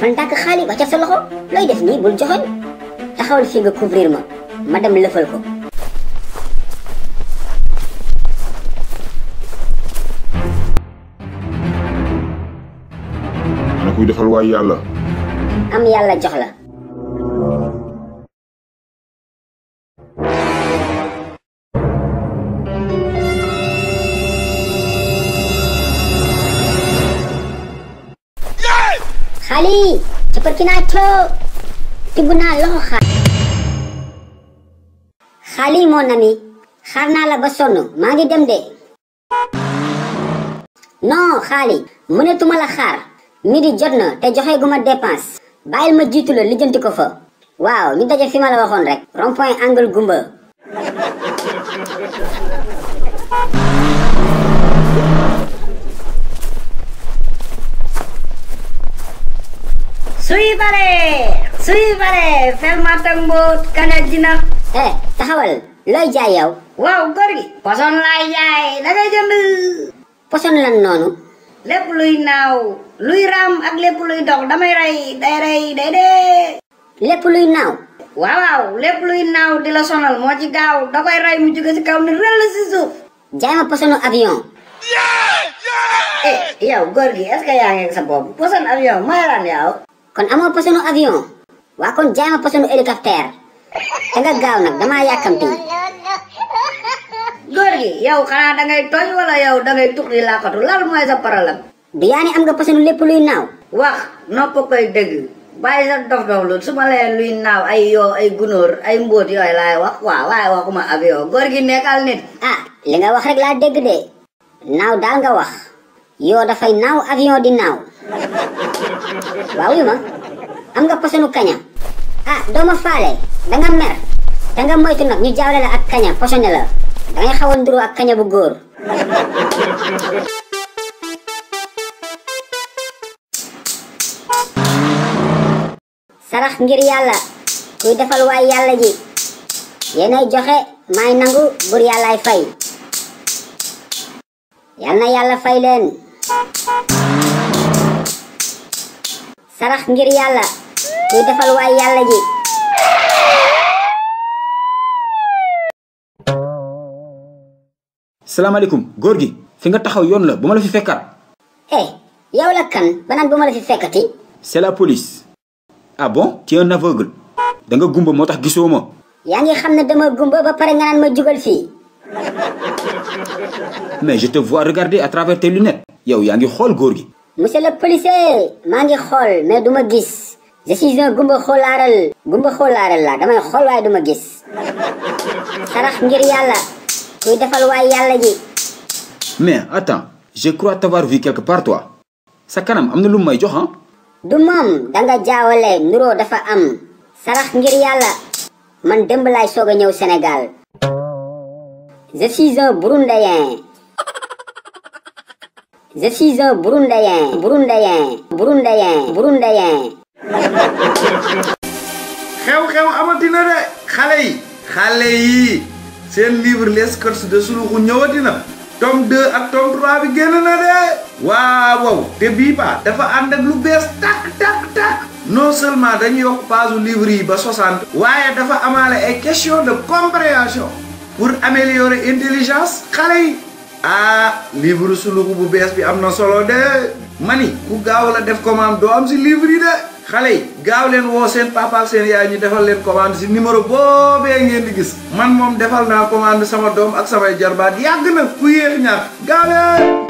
dafa ndànk xaali wàccal sa loxo looy def nii bul joxoñ taxawal fii nga couvrir ma dem lëfal ko. ana kuy defal waay yàlla. am yàlla jox la. xaali seperti nacho tibb naa loxo xaali mon ami xaar naa la ba sonn maa ngi dem de. non xaali mënatuma la xaar midi jot na te joxe guma dépense bàyyil ma jiitu la lijjanti ko fa. waaw ñu daje fi ma la waxoon rek rond-point angle Gumba. Suy bare ferma tangbo kana dina. Taxawal looy jaay yow. Waaw góor gi poson laay jaay da ngay jënd. Poson lan noonu. Lépp luy naaw luy raam ak lépp luy dox damay rey day dee. Lépp luy naaw. waaw lépp luy naaw di la sonal moo ci gaaw da koy rey mu jóge ci kaw ni rëll ci suuf. jaay ma posonu avion. yow góor gi est-ce que yaa ngi sa bopp poson avion mooy lan yow. kon amoo posonu avion. waa kon jaay ma posonu hélicoptère. te nga gaaw nag damaa yàkkamti. góor gi yow xanaa da ngay tooñ wala yow da ngay tux di làqatu lan mooy sa problème. du yaa ni am nga posonu lépp luy naaw. wax nopp koy dégg bàyyi sa dof dof lu su ma leen luy naaw ay yoo ay gunóor ay mbóot yooyu laay wax waaw waaye waxuma avion góor gi nekkal nit. li nga wax rek laa dégg de. naaw daal nga wax. yoo dafay naaw avion di naaw. waaw yu ma am nga posonu kaña. doo ma faale danga mer te nga moytu nag ñu jaawle la ak kaña posone la dangay xaw a nduru ak kaña bu góor. sarax ngir yàlla kuy defal waay yàlla ji yéenay joxe maay nangu bur yàllaay fay yal na yàlla fay leen. sarax ngir yàlla kuy defal waay yàlla ji. salaamaaleykum góor gi fi nga taxaw yoon la bu ma la fi fekkaat. yow la kan banaan bu ma la fi fekkati. c'est la police. ah bon tu es un aveugle. da nga gumba moo tax gisoo ma. yaa ngi xam ne dama gumba ba pare nga naan ma jugal fii. mais je te vois regarder à travers tes lunettes. yow yaa ngi xool góor gi. monsieur le policier maa ngi xool mais du ma gis. je suis un gumba xoolaaral. gumba xoolaaral la damay xool waaye du ma gis. sarax ngir yàlla kuy defal waay yàlla ji. mais attends je crois t'avoir vu quelque part toi. sa kanam am na lu may jox du moom danga jaawale nuroo dafa am. sarax ngir yàlla man démb laay soog a ñëw Sénégal. je suis un burundéen. je suis un burundéen. xew-xew amatina de xale yi seen livre les courses de Suluxu ñëwatina tome 2 ak tome 3 bi génn na de waaw te bii ba dafa ànd ak lu bees tak non seulement dañu yokk page livre yi ba 60 waaye dafa amaale ay question de compréhension pour améliorer intelligence xale yi livre Suluxu bu bees bi am na solo de mani ku gaaw la def commande doo am si livre yi de xale yi gaaw leen woo seen papa ak seen yaay ñu defal leen commande si numéro boobee ngeen di gis man moom defal naa commande sama doom ak samay jarbaat yàgg na ku yéex ñaar gaaw leen